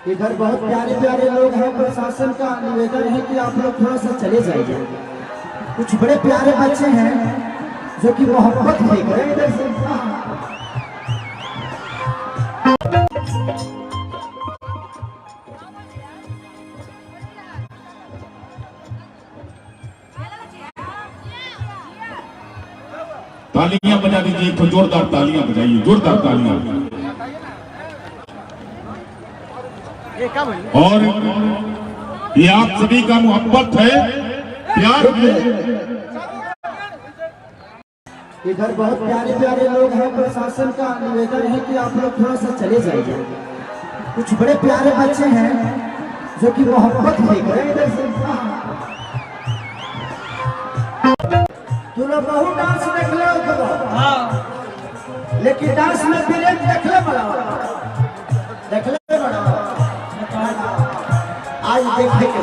इधर बहुत प्यारे प्यारे लोग हैं। प्रशासन का निवेदन है कि आप लोग थोड़ा सा चले जाइए। कुछ बड़े प्यारे बच्चे हैं जो कि मोहब्बत देख रहे हैं इधर से। तालियां बजा दीजिए, तो जोरदार तालियां बजाइए, जोरदार तालियां। और ये आप सभी का मोहब्बत है, प्यार है। इधर बहुत प्यारे प्यारे लोग हैं। प्रशासन का निवेदन है कि आप लोग थोड़ा सा चले जाइए। कुछ बड़े प्यारे बच्चे हैं जो कि मोहब्बत देख रहे हैं इधर से। तू लोग बहुत डांस देख लो, लेकिन डांस में ब्रेक देख ले बड़ा, देख ले बड़ा। आज देखे के